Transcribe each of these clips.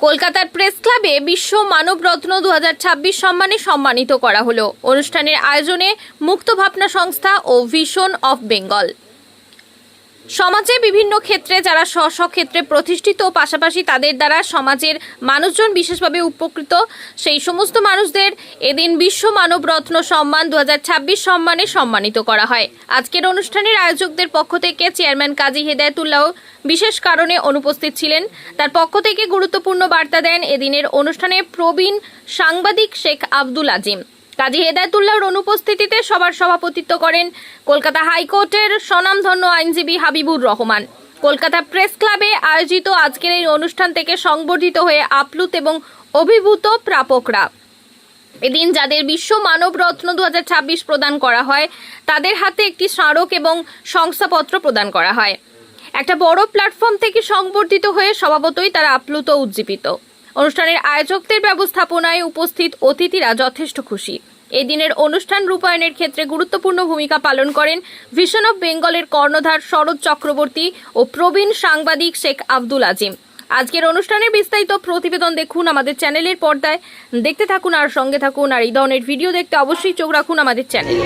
কলকাতার প্রেস ক্লাবে বিশ্ব মানবরত্ন 2026 সম্মানে সম্মানিত করা হলো। অনুষ্ঠানের আয়োজনে মুক্ত ভাবনা সংস্থা ও ভিশন অফ বেঙ্গল। সমাজে বিভিন্ন ক্ষেত্রে যারা স্ব ক্ষেত্রে প্রতিষ্ঠিত, পাশাপাশি তাদের দ্বারা সমাজের মানুষজন বিশেষভাবে উপকৃত, সেই সমস্ত মানুষদের এদিন বিশ্ব মানবরত্ন সম্মান 2026 সম্মানে সম্মানিত করা হয়। আজকের অনুষ্ঠানের আয়োজকদের পক্ষ থেকে চেয়ারম্যান কাজী হেদায়েতুল্লাহ বিশেষ কারণে অনুপস্থিত ছিলেন। তার পক্ষ থেকে গুরুত্বপূর্ণ বার্তা দেন এদিনের অনুষ্ঠানে প্রবীণ সাংবাদিক শেখ আব্দুল আজিম। কাজী হেদায়েতুল্লাহর অনুপস্থিতিতে সবার সভাপতিত্ব করেন কলকাতা হাইকোর্টের স্বনামধন্য আইনজীবী হাবিবুর রহমান। কলকাতা প্রেস ক্লাবে আয়োজিত আজকের এই অনুষ্ঠান থেকে সংবর্ধিত হয়ে আপ্লুত এবং অভিভূত প্রাপকরা। এদিন যাদের বিশ্ব মানবরত্ন 2026 প্রদান করা হয়, তাদের হাতে একটি স্মারক এবং শংসাপত্র প্রদান করা হয়। একটা বড় প্ল্যাটফর্ম থেকে সংবর্ধিত হয়ে স্বভাবতই তারা আপ্লুত উজ্জীবিত। অনুষ্ঠানের আয়োজকদের ব্যবস্থাপনায় উপস্থিত অতিথিরা যথেষ্ট খুশি। এই দিনের অনুষ্ঠান রূপায়ণের ক্ষেত্রে গুরুত্বপূর্ণ ভূমিকা পালন করেন ভিশন অফ বেঙ্গলের কর্ণধার শরৎ চক্রবর্তী ও প্রবীণ সাংবাদিক শেখ আব্দুল আজিম। আজকের অনুষ্ঠানের বিস্তারিত প্রতিবেদন দেখুন আমাদের চ্যানেলের পর্দায়। দেখতে থাকুন আর সঙ্গে থাকুন, আর এই ধরনের ভিডিও দেখতে অবশ্যই চোখ রাখুন আমাদের চ্যানেলে।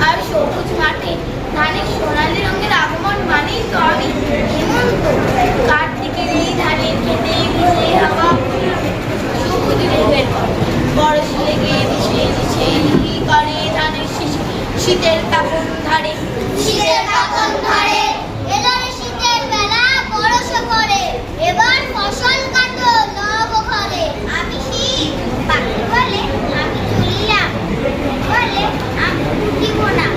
আর সবুজ মাঠে ধানের সোনালী রঙের আগমন মানেই তো আমি হেমন্ত। কার্তিকের এই ধানের খেতে ভিজে হাওয়া সবুজ মেঘের পর বরস লেগে দিশে দিশে হি করে ধানের শিশি শীতের কাপন ধারে এলো রে শীতের বেলা বরস পড়ে এবার ফসল কাটো নব ঘরে আমি শীত পাখি বলে আমি চলিলাম বলে আমি ফুটিব না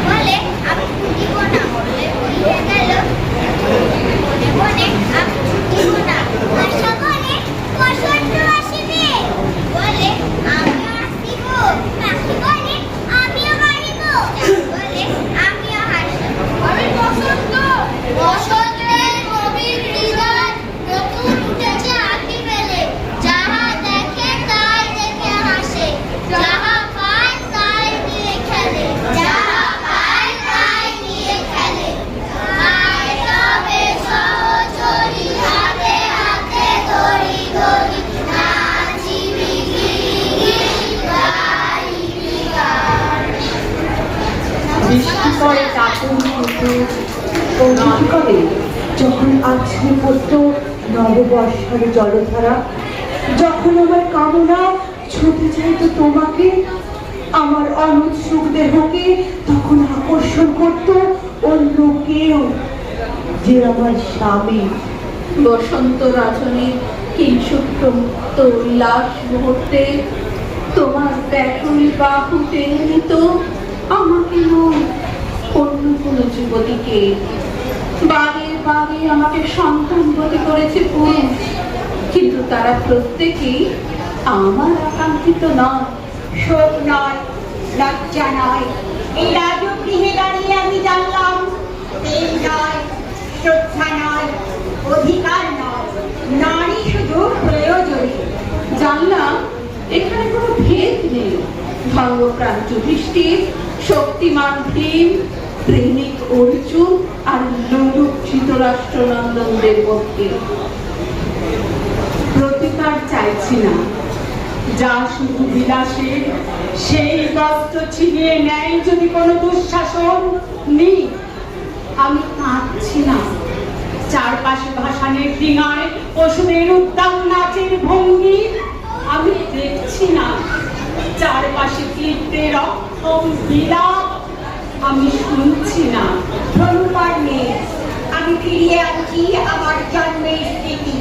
বলে আমি ফুটিব না বলে বলিয়া গেল বনে বনে আমি ফুটিব না আশা বলে বসন্ত আসিবে বলে আমিও আসিব পাখি বলে আমিও বাড়িব বলে আমিও হাসিব আমি বসন্ত বসন্তের গভীর হৃদয় নতুন উঠেছে আঁকি মেলে যাহা দেখে তাই দেখে হাসে যাহা পায় তাই নিয়ে খেলে যাহা পায় তাই নিয়ে খেলে আয় তবে সহচরী হাতে হাতে ধরি ধরি নাচিবি গাইবি গান। বৃষ্টি পরে কাপড় কিন্তু কৌতুক করে যখন আছড়ে পড়ত নববর্ষার জলধারা, যখন আমার কামনা ছুটে চাইতো তোমাকে, আমার অনুৎসুক দেহকে তখন আকর্ষণ করত অন্য কেউ, যে আমার স্বামী। বসন্ত রজনীর কিংসুপ্ত মুক্ত উল্লাস মুহূর্তে তোমার ব্যাকুল বাহু টেনে নিত আমাকে অন্য কোনো যুবতীকে। বাগে বাগে আমাকে সন্তানবতী করেছে পুরুষ, কিন্তু তারা প্রত্যেকেই আমার আকাঙ্ক্ষিত নয়। শোক নয়, লজ্জা নয়, এই রাজগৃহে দাঁড়িয়ে আমি জানলাম প্রেম নয়, শ্রদ্ধা নয়, অধিকার নয়, নারী শুধু প্রয়োজনে। জানলাম এখানে কোনো ভেদ নেই। ধর্মপ্রাণ যুধিষ্ঠির, শক্তিমান ভীম, প্রেমিক অর্জুন আর লোলুপ ধৃতরাষ্ট্রনন্দনদের মধ্যে। প্রতিকার চাইছি না, যা শুধু বিলাসের, সেই বস্ত্র ছিনিয়ে নেয় যদি কোনো দুঃশাসন নেই। আমি কাঁদছি না, চারপাশে ভাসানের ডিঙায় পশুদের উদ্যান নাচের ভঙ্গি আমি দেখছি না, চারপাশে তীর্থের অক্ষম বিলাপ আমি শুনছি না। ধনুপার মেয়ে, আমি ফিরিয়ে আনছি আমার জন্মের স্মৃতি,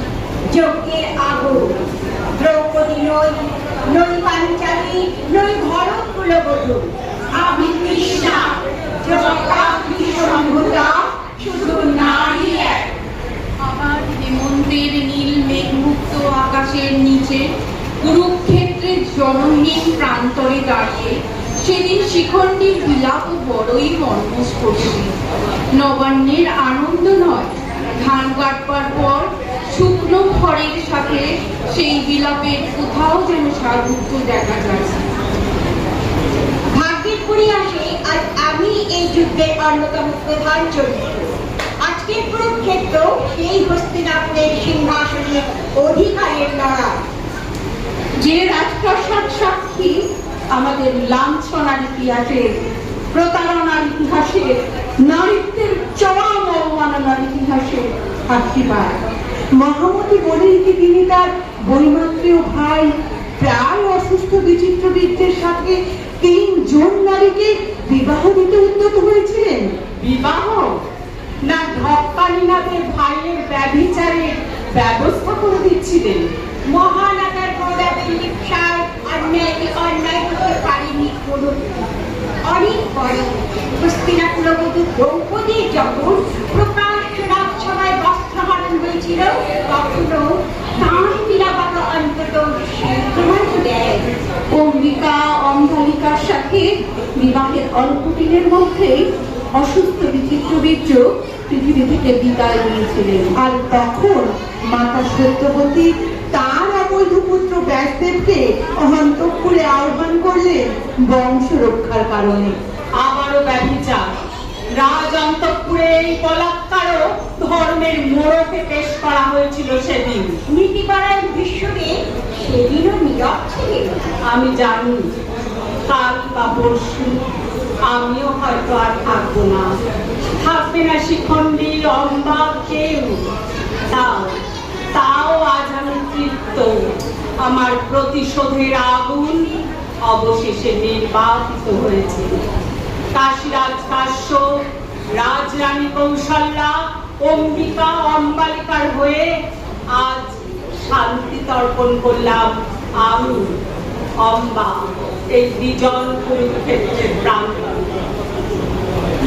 যজ্ঞের আগর। দ্রৌপদী নই, নই পাঞ্চালী, নই ভরত কুলবধূ, আমি কৃষ্ণা, জগৎ সম্ভূতা, শুধু নারী এক। আমার হেমন্তের নীল মেঘমুক্ত আকাশের নিচে কুরুক্ষেত্রের জনহীন প্রান্তরে দাঁড়িয়ে সেদিন শিখণ্ডীর বিলাপ বড়ই মর্মস্পর্শী। নবান্নের আনন্দ নয়, ধান কাটবার পর শুকনো খড়ের সাথে সেই বিলাপের কোথাও যেন সারুদ্ধ দেখা যায়। ভাগ্যের পরিহাসে আজ আমি এই যুদ্ধের অন্যতম প্রধান চরিত্র। আজকের কুরুক্ষেত্র সেই হস্তিনাপুরের সিংহাসনের অধিকারের লড়াই। যে রাজপ্রাসাদ সাক্ষী আমাদের লাঞ্ছনার ইতিহাসের, প্রতারণার ইতিহাসের, নারীত্বের চরম অবমাননার ইতিহাসের সাক্ষীবার। মহামতি বলেই কি তিনি তার বৈমাত্রীয় ভাই প্রায় অসুস্থ বিচিত্রবীর্যের সাথে 3 জন নারীকে বিবাহ দিতে উদ্যত হয়েছিলেন? বিবাহ না ধক্কানিনাথের ভাইয়ের ব্যভিচারের ব্যবস্থা করে দিচ্ছিলেন? মহানাগার গৌরবের লিপ্সায় অন্যায়কে অন্যায় করতে পারেনি কোনো। অনেক পরে হস্তিনাপুরবধূ দ্রৌপদীর যখন প্রকাশ্য রাজসভায় বস্ত্রহরণ হয়েছিল, তখনও তাঁর বিলাপাতা অন্তত প্রমাণ দেয়। অম্বিকা অম্বালিকার সাথে বিবাহের অল্প দিনের মধ্যেই অসুস্থ বিচিত্রবীর্য পৃথিবী থেকে বিদায় নিয়েছিলেন। আর তখন মাতা সত্যবতী তার অবৈধ পুত্র ব্যাসদেবকে অন্তঃপুরে আহ্বান করলেন বংশ রক্ষার কারণে। আবারও ব্যভিচার, রাজ অন্তঃপুরে এই বলাৎকারও ধর্মের মোড়কে পেশ করা হয়েছিল সেদিন। নীতিপাড়ায় বিশ্বদেব সেদিনও নীরব ছিলেন। আমি জানি কাল বা পরশু আমিও হয়তো আর থাকবো না, থাকবে না শিখণ্ডী, অম্বা, কেউ। তাও আজ আমি তৃপ্ত, আমার প্রতিশোধের আগুন অবশেষে নির্বাপিত হয়েছে। কাশীরাজ কাশ্যপ, রাজরানী কৌশল্যা, অম্বিকা, অম্বালিকার হয়ে আজ শান্তি তর্পণ করলাম আমি, অম্বা, এই বিজন কুরুক্ষেত্রের প্রান্তরে।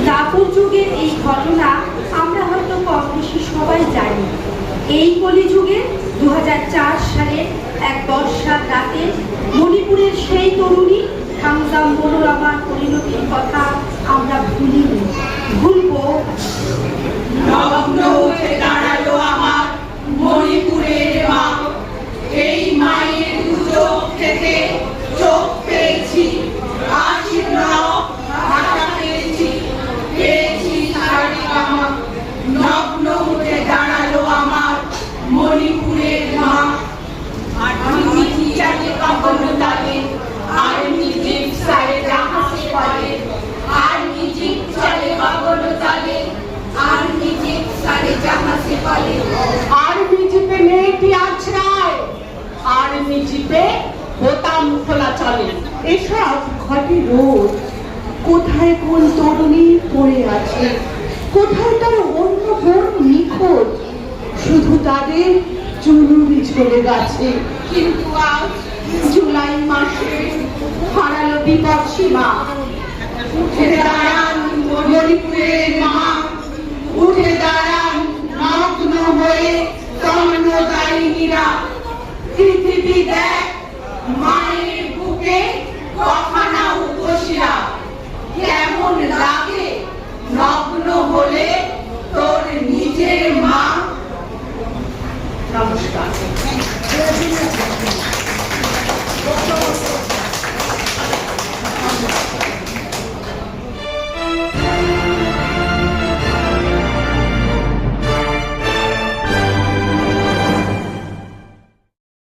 দাপর যুগের এই ঘটনা আমরা হয়তো কম বেশি সবাই জানি। এই কলিযুগে 2004 সালের এক বর্ষার রাতে মণিপুরের সেই তরুণী খামজাম মনোরমার পরিণতির কথা আমরা ভুলিনি, ভুলবো। নগ্ন উঠে দাঁড়ালো আমার মণিপুরের মা, এই মায়ের দু চোখ থেকে চোখ পেয়েছি, আশীর্বাদ ভাষা পেয়েছি, পেয়েছি সারিগামা। নগ্ন উঠে দাঁড়ালো আমার মণিপুরের মা। আর মিউজিক চালে কখনো তালে, আর মিউজিক সারে জাহাজে বলে, আর মিউজিক চলে কখনো তালে, আর মিউজিক সারে জাহাজে বলে। আর মিউজিকে মেয়েটি আছড়ায়, আর মিউজিকে বোতাম খোলা চলে। এসব ঘটে রোজ। কোথায় কোন তরুণী পড়ে আছে, কোথায় তার অন্য বোন নিখোঁজ, শুধু তাদের চুলুরি চলে গেছে। কিন্তু আজ জুলাই মাসে হারালো বিপদ সীমা। উঠে দাঁড়ান মণিপুরের মা, উঠে দাঁড়ান নগ্ন হয়ে তন্নদায়িনীরা। পৃথিবী দেখ মায়ের বুকে কখানা উপসিরা, কেমন লাগে নগ্ন হলে তোর নিজের মা। নমস্কার।